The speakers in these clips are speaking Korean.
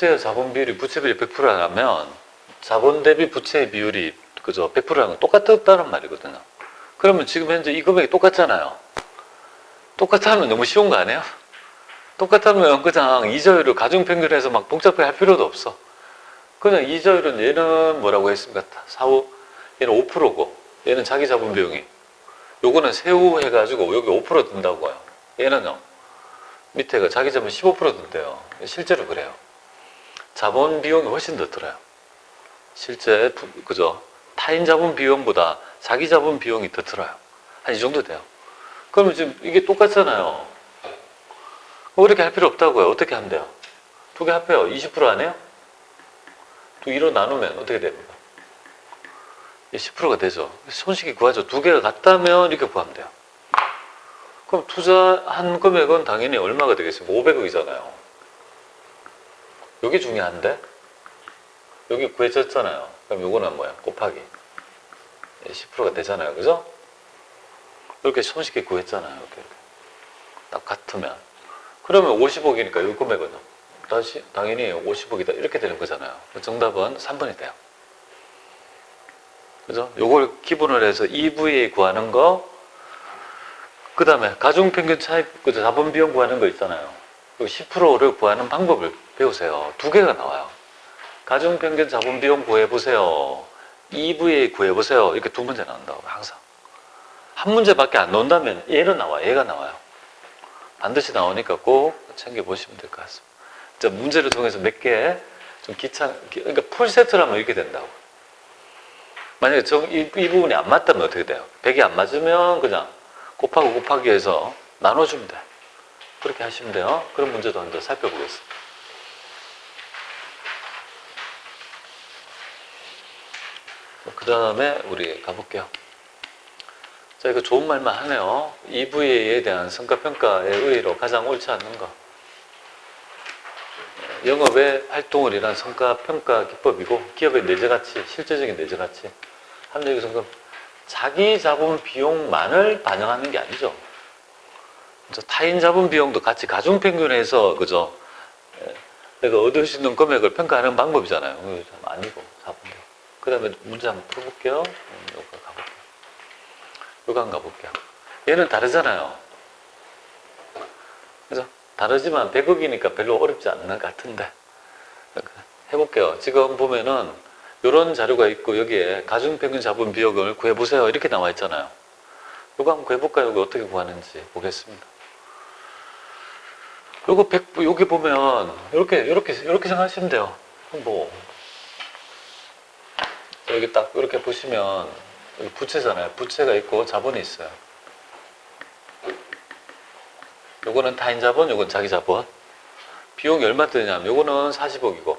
부채와 자본 비율이 부채 비율이 100%라면 자본 대비 부채 비율이 그죠? 100%라는 건 똑같다는 말이거든요. 그러면 지금 현재 이 금액이 똑같잖아요. 똑같다면 너무 쉬운 거 아니에요? 똑같다면 그냥 이자율을 가중평균해서 막 복잡하게 할 필요도 없어. 그냥 이자율은 얘는 뭐라고 했습니까? 얘는 5%고 얘는 자기 자본 비용이 요거는 세후 해가지고 여기 5% 든다고요. 얘는요 밑에가 자기 자본 15% 든대요. 실제로 그래요. 자본 비용이 훨씬 더 들어요. 실제 그죠? 타인 자본 비용보다 자기 자본 비용이 더 들어요. 한 이 정도 돼요. 그러면 지금 이게 똑같잖아요. 그렇게 할 필요 없다고요. 어떻게 하면 돼요? 두 개 합해요. 20% 안 해요? 두 2로 나누면 어떻게 됩니까? 10%가 되죠. 손쉽게 구하죠. 두 개가 같다면 이렇게 구하면 돼요. 그럼 투자한 금액은 당연히 얼마가 되겠습니까? 500억이잖아요. 여기 중요한데? 여기 구해졌잖아요. 그럼 요거는 뭐야? 곱하기 10%가 되잖아요. 그죠? 이렇게 손쉽게 구했잖아요. 이렇게. 딱 같으면. 그러면 50억이니까 이 금액은 다시 당연히 50억이다. 이렇게 되는 거잖아요. 정답은 3번이 돼요. 그죠? 요걸 기본으로 해서 EVA 구하는 거, 그 다음에 가중평균 차익, 그죠? 자본 비용 구하는 거 있잖아요. 10%를 구하는 방법을 배우세요. 두 개가 나와요. 가중평균 자본 비용 구해보세요. EVA 구해보세요. 이렇게 두 문제 나온다고, 항상. 한 문제밖에 안 나온다면 얘는 나와요. 얘가 나와요. 반드시 나오니까 꼭 챙겨보시면 될 것 같습니다. 자, 문제를 통해서 몇 개, 좀 그러니까 풀세트라면 이렇게 된다고. 만약에 이 부분이 안 맞다면 어떻게 돼요? 100이 안 맞으면 그냥 곱하고 곱하기 해서 나눠주면 돼. 그렇게 하시면 돼요. 그런 문제도 한번 살펴보겠습니다. 그 다음에 우리 가볼게요. 자, 이거 좋은 말만 하네요. EVA에 대한 성과평가의 의의로 가장 옳지 않는 거. 영업의 활동을 위한 성과평가 기법이고, 기업의 내재가치, 실제적인 내재가치, 합리적 성과, 자기 자본 비용만을 반영하는 게 아니죠. 그래서 타인 자본 비용도 같이 가중평균해서, 그죠? 내가 얻을 수 있는 금액을 평가하는 방법이잖아요. 아니고, 자본 비용. 그 다음에 문제 한번 풀어볼게요. 이거 가볼게요. 이거 한번 가볼게요. 얘는 다르잖아요. 그죠? 다르지만 100억이니까 별로 어렵지 않는 것 같은데. 해볼게요. 지금 보면은, 이런 자료가 있고, 여기에 가중평균 자본 비용을 구해보세요. 이렇게 나와 있잖아요. 이거 한번 구해볼까요? 이거 어떻게 구하는지 보겠습니다. 요거 여기 보면, 이렇게 생각하시면 돼요. 뭐. 여기 딱 이렇게 보시면, 여기 부채잖아요. 부채가 있고 자본이 있어요. 요거는 타인 자본, 요건 자기 자본. 비용이 얼마 드냐면, 요거는 40억이고,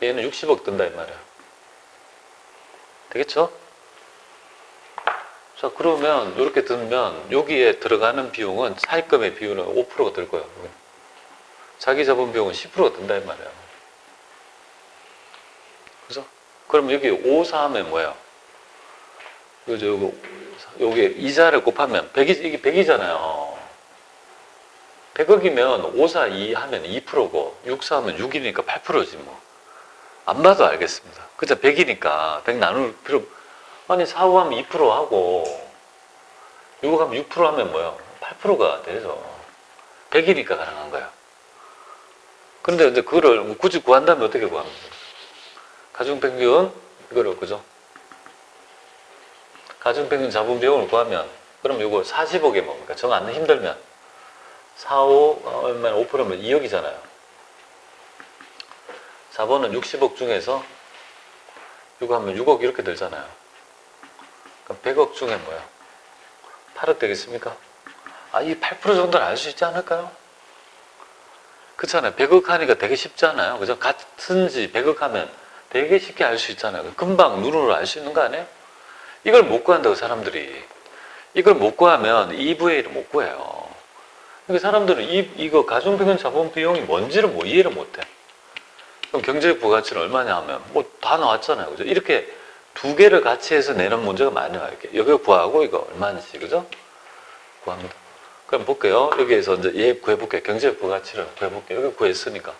얘는 60억 든다, 이 말이야. 되겠죠? 자, 그러면, 이렇게 들면, 여기에 들어가는 비용은, 차입금의 비율은 5%가 들 거예요. 자기 자본 비용은 10%가 든다, 이 말이야. 그죠? 그럼 여기 5, 4 하면 뭐예요? 여기 이자를 곱하면, 이게 100이잖아요. 100억이면 5, 4, 2 하면 2%고, 6, 4 하면 6이니까 8%지 뭐. 안 봐도 알겠습니다. 그죠? 100이니까 100 나눌 필요, 아니 4, 5 하면 2% 하고 6 하면 6% 하면 뭐예요? 8%가 되죠. 100이니까 가능한 거예요. 그런데 이제 그거를 굳이 구한다면 어떻게 구합니까? 가중평균 이거를, 그죠? 가중평균 자본 비용을 구하면, 그럼 이거 40억에 뭡니까? 정 안 힘들면 4, 5, 얼마나 5%면 2억이잖아요. 자본은 60억 중에서 이거 하면 6억 이렇게 들잖아요. 그럼 100억 중에 뭐야? 8억 되겠습니까? 아, 이 8% 정도는 알 수 있지 않을까요? 그렇잖아요. 100억 하니까 되게 쉽지 않아요? 그죠? 같은지 100억 하면 되게 쉽게 알 수 있잖아요. 금방 눈으로 알 수 있는 거 아니에요? 이걸 못 구한다고, 사람들이. 이걸 못 구하면 EVA를 못 구해요. 그러니까 사람들은 이거 가중평균 자본 비용이 뭔지를 이해를 못 해. 그럼 경제적 부가가치는 얼마냐 하면 뭐 다 나왔잖아요. 그죠? 이렇게 두 개를 같이 해서 내는 문제가 많이 와요. 이렇게. 여기 구하고 이거 얼마인지, 그죠? 구합니다. 그럼 볼게요. 여기에서 이제 얘 구해볼게요. 경제적 부가가치를 구해볼게요. 여기 구했으니까.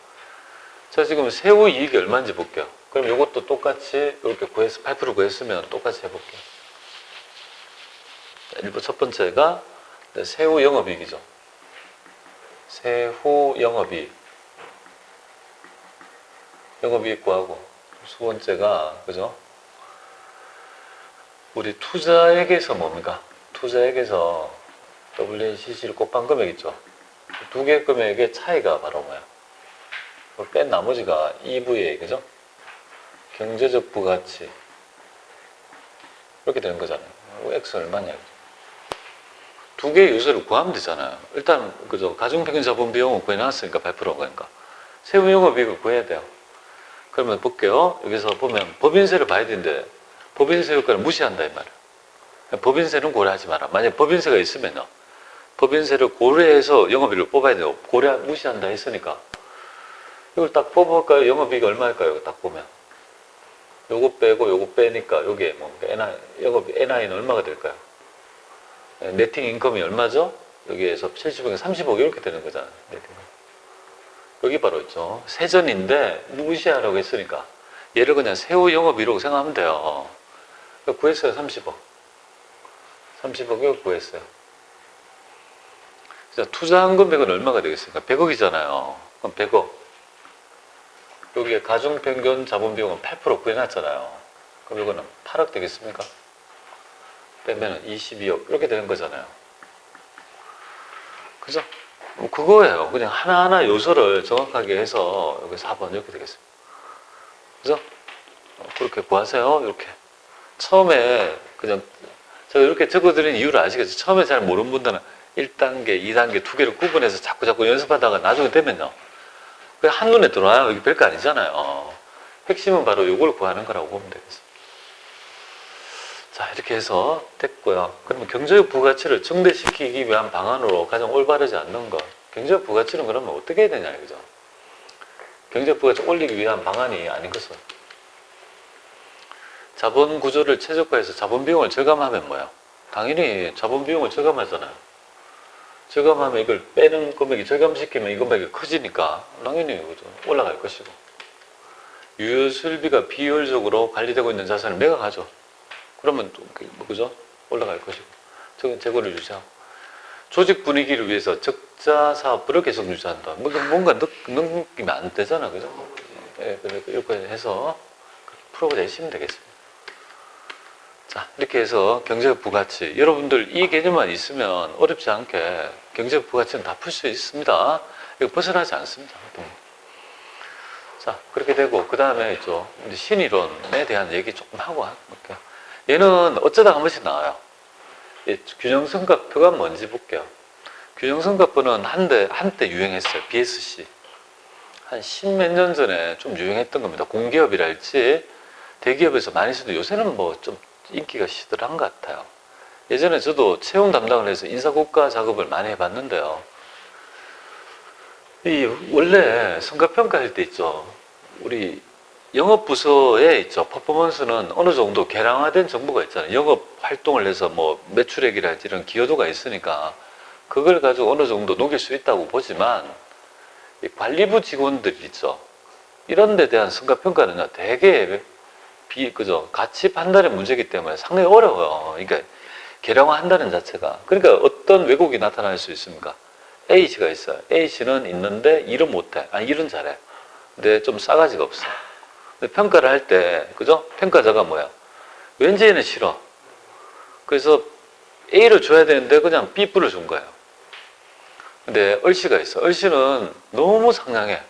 자, 지금 세후 이익이 얼마인지 볼게요. 그럼 이것도 똑같이 이렇게 8% 구했으면 똑같이 해볼게요. 자, 1번 첫 번째가 세후 영업이익이죠. 세후 영업이익. 영업이익 구하고, 두 번째가, 그죠? 우리 투자액에서 뭡니까? 투자액에서 WACC를 곱한 금액 있죠? 두 개 금액의 차이가 바로 뭐야? 뺀 나머지가 EVA, 그죠? 경제적 부가치. 이렇게 되는 거잖아요. X 얼마냐? 두 개의 요소를 구하면 되잖아요. 일단, 그죠? 가중평균 자본 비용은 구해놨으니까 8% 그러니까. 세후 영업이익을 구해야 돼요. 그러면 볼게요. 여기서 보면 법인세를 봐야 되는데, 법인세 효과를 무시한다, 이 말이에요. 법인세는 고려하지 마라. 만약에 법인세가 있으면요. 법인세를 고려해서 영업이익을 뽑아야 돼요. 고려 무시한다 했으니까. 이걸 딱 뽑아볼까요? 영업이익 얼마일까요? 이거 딱 보면. 요거 빼고 요거 빼니까 여기에 뭐 영업이익 NI는 얼마가 될까요? 네팅 인컴이 얼마죠? 여기에서 70억에 30억 이렇게 되는 거잖아요. 네팅. 여기 바로 있죠. 세전인데 무시하라고 했으니까 얘를 그냥 세후 영업이익으로 생각하면 돼요. 구했어요. 30억. 30억을 구했어요. 자, 투자한 금액은 얼마가 되겠습니까? 100억이잖아요. 그럼 100억. 여기에 가중평균 자본비용은 8% 구해놨잖아요. 그럼 이거는 8억 되겠습니까? 빼면 22억. 이렇게 되는 거잖아요. 그죠? 그거예요. 그냥 하나하나 요소를 정확하게 해서 여기 4번 이렇게 되겠습니다. 그죠? 그렇게 구하세요. 이렇게. 처음에 그냥 제가 이렇게 적어드린 이유를 아시겠죠? 처음에 잘 모르는 분들은 1단계, 2단계 두 개를 구분해서 자꾸 연습하다가 나중에 되면요. 그냥 한눈에 들어와요. 이게 별거 아니잖아요. 핵심은 바로 이걸 구하는 거라고 보면 되겠습니다. 자, 이렇게 해서 됐고요. 그러면 경제적 부가치를 증대시키기 위한 방안으로 가장 올바르지 않는 것. 경제적 부가치는 그러면 어떻게 해야 되냐, 그죠? 경제적 부가치 올리기 위한 방안이 아닌 것은. 자본 구조를 최적화해서 자본 비용을 절감하면 뭐야? 당연히 자본 비용을 절감하잖아요. 절감하면 이걸 빼는 금액이 절감시키면 이 금액이 커지니까 당연히 그죠? 올라갈 것이고. 유효수비가 비효율적으로 관리되고 있는 자산을 매각하죠. 그러면 그죠? 올라갈 것이고. 재고를 유지하고. 조직 분위기를 위해서 적자 사업부를 계속 유지한다. 뭔가 느낌이 안 되잖아, 그죠? 예, 이렇게 해서 풀어내시면 되겠습니다. 자, 이렇게 해서 경제적 부가치. 여러분들 이 개념만 있으면 어렵지 않게 경제적 부가치는 다 풀 수 있습니다. 이거 벗어나지 않습니다. 자, 그렇게 되고, 그 다음에 있죠. 신이론에 대한 얘기 조금 하고 할게요. 얘는 어쩌다 한 번씩 나와요. 균형성과표가 뭔지 볼게요. 균형성과표는 한때 유행했어요. BSC. 한 10몇 년 전에 좀 유행했던 겁니다. 공기업이랄지 대기업에서 많이 쓰는데 요새는 뭐 좀 인기가 시들한 것 같아요. 예전에 저도 채용 담당을 해서 인사고과 작업을 많이 해봤는데요. 원래 성과평가할 때 있죠. 우리 영업부서에 있죠. 퍼포먼스는 어느 정도 개량화된 정보가 있잖아요. 영업 활동을 해서 뭐 매출액이랄지 이런 기여도가 있으니까 그걸 가지고 어느 정도 녹일 수 있다고 보지만 이 관리부 직원들 있죠. 이런 데 대한 성과평가는요, 되게 그죠? 가치 판단의 문제이기 때문에 상당히 어려워요. 그러니까 개량화 한다는 자체가. 그러니까 어떤 왜곡이 나타날 수 있습니까? A씨가 있어요. A씨는 있는데 일은 못해. 아니, 일은 잘해. 근데 좀 싸가지가 없어. 근데 평가를 할 때, 그죠? 평가자가 뭐야? 왠지 얘는 싫어. 그래서 A를 줘야 되는데 그냥 B뿔을 준 거예요. 근데 얼씨가 있어. 얼씨는 너무 상냥해.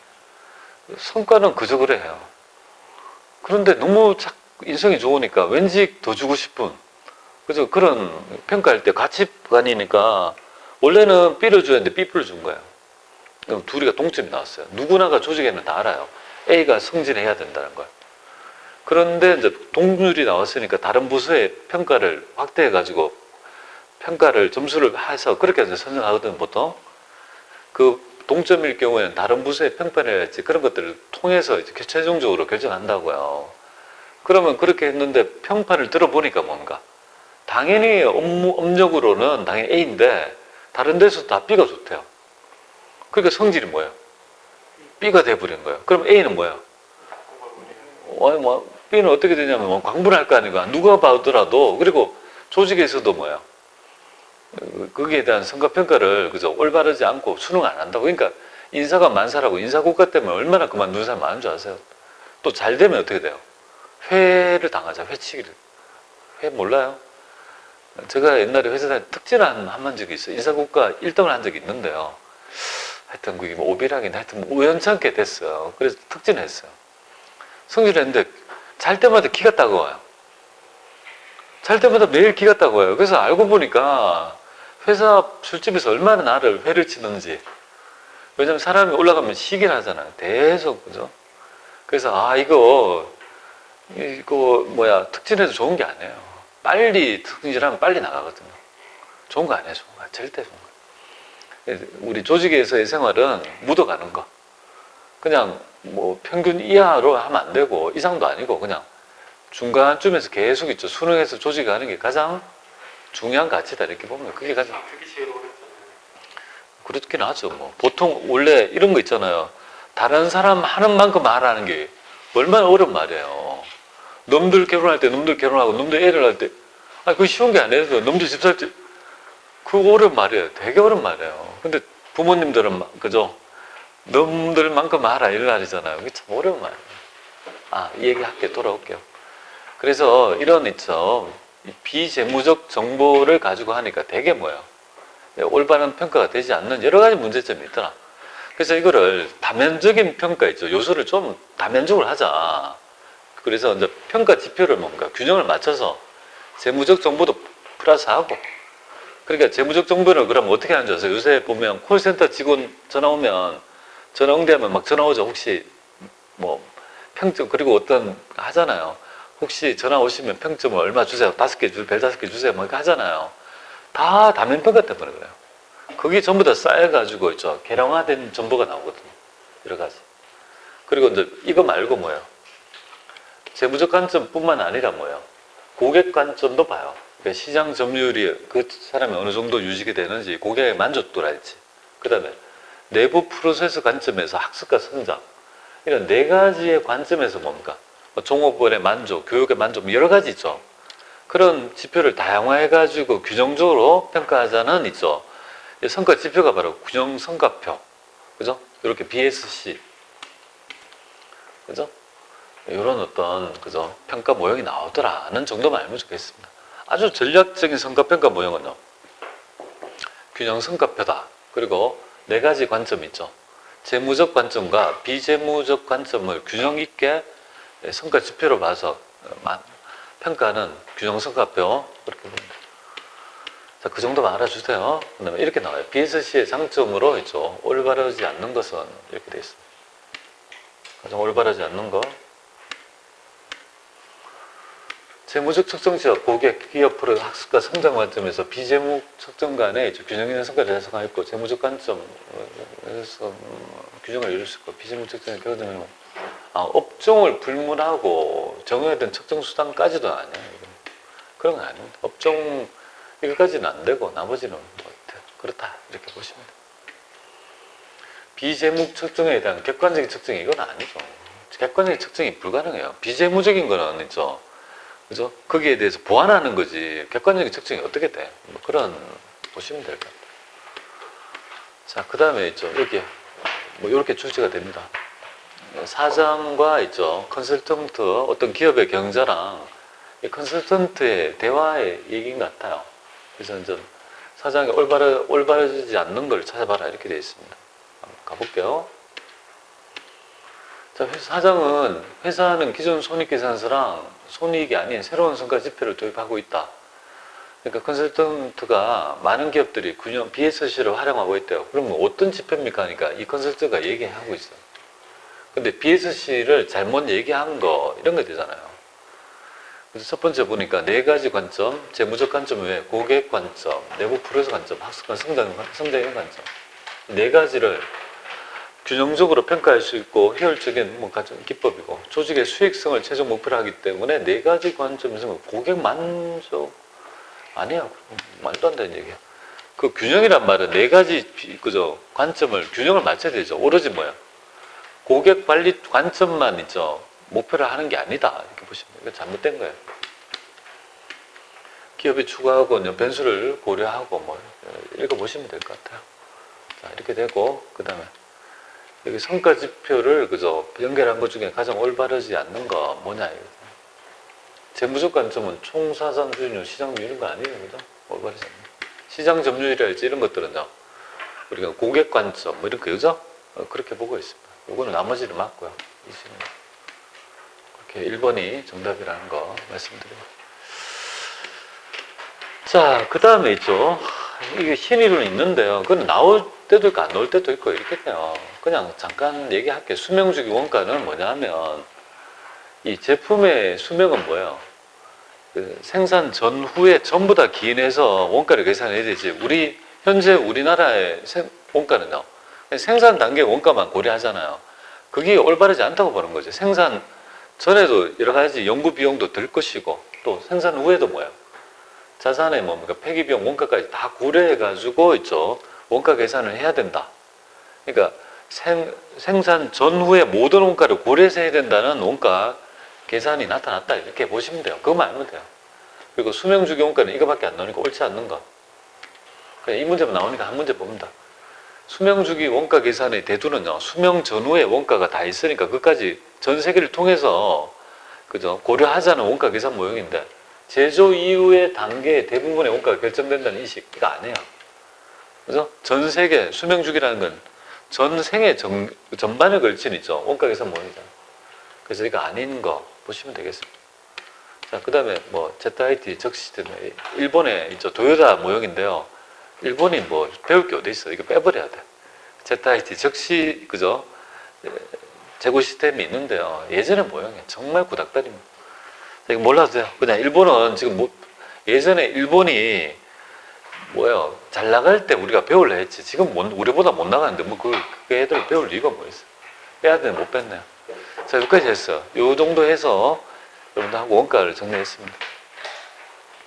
성과는 그저 그래요. 그런데 너무 인성이 좋으니까 왠지 더 주고 싶은, 그래서 그런 평가할 때 가치관이니까 원래는 B를 줘야 되는데 B뿔을 준 거예요. 그럼 둘이가 동점이 나왔어요. 누구나가 조직에는 다 알아요. A가 승진해야 된다는 걸. 그런데 이제 동률이 나왔으니까 다른 부서의 평가를 확대해가지고 평가를 점수를 해서 그렇게 이제 선정하거든요, 보통. 그 동점일 경우에는 다른 부서의 평가를할지 그런 것들을 통해서 이제 최종적으로 결정한다고요. 그러면 그렇게 했는데 평판을 들어보니까 뭔가 당연히 업력으로는 당연히 A인데 다른 데서 다 B가 좋대요. 그러니까 성질이 뭐예요? B가 돼버린 거예요. 그럼 A는 뭐예요? B는 어떻게 되냐면 광분할 거 아니고 누가 봐더라도 그리고 조직에서도 뭐예요? 거기에 대한 성과평가를 그죠 올바르지 않고 수능 안 한다고. 그러니까 인사가 만사라고. 인사국가 때문에 얼마나 그만둔 사람 많은 줄 아세요? 또 잘 되면 어떻게 돼요? 회를 당하자. 회치기를. 회 몰라요? 제가 옛날에 회사에 특진을 한 적이 있어요. 인사국가 1등을 한 적이 있는데요. 하여튼 그게 뭐 오비락이나 하여튼 뭐 우연찮게 됐어요. 그래서 특진을 했어요. 성질을 했는데 잘 때마다 기가 따가워요. 잘 때마다 매일 기가 따가워요. 그래서 알고 보니까 회사 술집에서 얼마나 나를 회를 치는지. 왜냐면 사람이 올라가면 시기를 하잖아요. 계속, 그죠? 그래서, 이거 특진해도 좋은 게 아니에요. 빨리 특진하면 빨리 나가거든요. 좋은 거 아니에요, 좋은 거. 절대 좋은 거. 우리 조직에서의 생활은 묻어가는 거. 그냥 뭐 평균 이하로 하면 안 되고, 이상도 아니고, 그냥 중간쯤에서 계속 있죠. 수능에서 조직이 하는 게 가장 중요한 가치다. 이렇게 보면 그게 가장. 그게 제일 어렵잖아요. 그렇긴 하죠. 뭐 보통 원래 이런 거 있잖아요. 다른 사람 하는 만큼 말하는 게 얼마나 어려운 말이에요. 놈들 결혼할 때, 놈들 결혼하고, 놈들 애를 할 때, 그거 쉬운 게 아니에요. 놈들 집 살 때, 그거 어려운 말이에요. 되게 어려운 말이에요. 근데 부모님들은 그죠? 놈들만큼 말하 이런 말이잖아요. 그게 참 어려운 말이에요. 이 얘기 할게 돌아올게요. 그래서 이런 있죠. 비재무적 정보를 가지고 하니까 되게 뭐예요? 올바른 평가가 되지 않는 여러 가지 문제점이 있더라. 그래서 이거를 다면적인 평가 있죠. 요소를 좀 다면적으로 하자. 그래서 이제 평가 지표를 뭔가 균형을 맞춰서 재무적 정보도 플러스하고. 그러니까 재무적 정보를 그럼 어떻게 하는 줄 아세요? 요새 보면 콜센터 직원 전화 오면 전화 응대하면 막 전화 오죠. 혹시 뭐 평점 그리고 어떤 하잖아요. 혹시 전화 오시면 평점을 얼마 주세요. 5개 주세요. 별 5개 주세요. 뭐 이렇게 하잖아요. 다 다면평가 때문에 그래요. 그게 전부 다 쌓여가지고 있죠. 계량화된 정보가 나오거든요. 여러 가지. 그리고 이제 이거 말고 뭐예요? 재무적 관점뿐만 아니라 뭐예요? 고객 관점도 봐요. 그러니까 시장 점유율이 그 사람이 어느 정도 유지가 되는지, 고객의 만족도랄지. 그 다음에 내부 프로세스 관점에서 학습과 성장. 이런 네 가지의 관점에서 뭡니까? 종업원의 만족, 교육의 만족, 여러 가지 있죠. 그런 지표를 다양화해가지고 균형적으로 평가하자는 있죠. 성과 지표가 바로 균형 성과표. 그죠? 이렇게 BSC. 그죠? 이런 어떤, 그죠? 평가 모형이 나오더라는 정도만 알면 좋겠습니다. 아주 전략적인 성과평가 모형은요. 균형 성과표다. 그리고 네 가지 관점이 있죠. 재무적 관점과 비재무적 관점을 균형 있게 성과 지표로 봐서 평가하는 균형 성과표. 그렇게 봅니다. 자, 그 정도만 알아주세요. 그 다음에 이렇게 나와요. BSC의 장점으로 있죠. 올바르지 않는 것은 이렇게 되어 있습니다. 가장 올바르지 않는 것. 재무적 측정시와 고객, 기업 프로 학습과 성장 관점에서 비재무 측정 간에 균형 있는 성과를 달성하였고, 재무적 관점에서 균형을 이룰 수 있고, 비재무 측정의 결과는 업종을 불문하고 정해된 측정 수단까지도 아니에요. 그런 건 아닙니다. 업종 이거까지는 안 되고 나머지는 그렇다 이렇게 보시면 돼요. 비재무 측정에 대한 객관적인 측정이 이건 아니죠. 객관적인 측정이 불가능해요. 비재무적인 거는 있죠. 그죠? 거기에 대해서 보완하는 거지. 객관적인 측정이 어떻게 돼? 뭐 그런 보시면 될 것 같아요. 자, 그 다음에 있죠. 여기 뭐 이렇게 출제가 됩니다. 사장과 있죠. 컨설턴트 어떤 기업의 경자랑 컨설턴트의 대화의 얘기인 것 같아요. 그래서 이제 사장이 올바르지 않는 걸 찾아봐라 이렇게 되어 있습니다. 한번 가볼게요. 자, 사장은 회사는 기존 손익계산서랑 손익이 아닌 새로운 성과 지표를 도입하고 있다. 그러니까 컨설턴트가 많은 기업들이 균형 BSC를 활용하고 있대요. 그러면 어떤 지표입니까? 하니까 이 컨설턴트가 얘기하고 있어요. 근데 BSC를 잘못 얘기한 거 이런 거 되잖아요. 그래서 첫 번째 보니까 네 가지 관점, 재무적 관점 외에 고객 관점, 내부 프로세스 관점, 학습과 성장의 관점 네 가지를 균형적으로 평가할 수 있고 효율적인 기법이고 조직의 수익성을 최종 목표로 하기 때문에 네 가지 관점에서 고객 만족 아니야. 말도 안 되는 얘기야. 그 균형이란 말은 네 가지 그죠 관점을 균형을 맞춰야 되죠. 오로지 뭐야? 고객 관리 관점만 있죠. 목표를 하는 게 아니다. 이렇게 보시면 이거 잘못된 거예요. 기업이 추구하고 변수를 고려하고 뭐 읽어보시면 될 것 같아요. 자, 이렇게 되고 그 다음에 여기 성과 지표를 그저 연결한 것 중에 가장 올바르지 않는 거 뭐냐 이거. 재무적 관점은 총사상 수익률, 시장 이런 거 아니에요, 그죠? 올바르지 않는. 시장 점유율이랄지 이런 것들은요. 우리가 고객 관점 뭐 이런 거 그죠? 그렇게 보고 있습니다. 요거는 나머지를 맞고요. 이 질문. 그렇게 1번이 정답이라는 거 말씀드립니다. 자, 그 다음에 있죠. 이게 신의론이 있는데요. 그건 나올 때도 있고 안 나올 때도 있고 이렇겠네요. 그냥 잠깐 얘기할게요. 수명주기 원가는 뭐냐 하면 이 제품의 수명은 뭐예요? 그 생산 전후에 전부 다 기인해서 원가를 계산해야 되지. 현재 우리나라의 원가는요. 생산 단계 원가만 고려하잖아요. 그게 올바르지 않다고 보는 거죠. 생산 전에도 여러 가지 연구 비용도 들 것이고 또 생산 후에도 뭐예요? 자산의 뭡니까? 폐기비용 원가까지 다 고려해가지고 있죠. 원가 계산을 해야 된다. 그러니까 생산 전후의 모든 원가를 고려해서 해야 된다는 원가 계산이 나타났다. 이렇게 보시면 돼요. 그것만 알면 돼요. 그리고 수명주기 원가는 이거밖에 안 나오니까 옳지 않는 거. 그냥 이 문제만 나오니까 한 문제 봅니다. 수명주기 원가 계산의 대두는요. 수명 전후의 원가가 다 있으니까 그까지 전 세계를 통해서 그죠? 고려하자는 원가 계산 모형인데 제조 이후의 단계의 대부분의 원가가 결정된다는 인식 이거 아니에요. 그죠? 전 세계 수명주기라는 건 전 생애 전반에 걸친 있죠. 원가 계산 모형이잖아요. 그래서 이거 아닌 거 보시면 되겠습니다. 자, 그 다음에 뭐 ZIT 적시스템 일본에 있죠. 도요타 모형인데요. 일본이 뭐 배울 게 어디 있어? 이거 빼버려야 돼. ZIT 적시 그죠? 재고 시스템이 있는데요. 예전의 모형이 정말 구닥다리입니다. 이거 몰라도 돼요. 그냥 일본은 지금 뭐 예전에 일본이 뭐예요? 잘 나갈 때 우리가 배울려 했지. 지금 우리보다 못 나가는데 뭐 그 애들 배울 이유가 뭐 있어? 빼야 되는데 못 뺐네요. 자, 여기까지 했어요. 요 정도 해서 여러분들 하고 원가를 정리했습니다.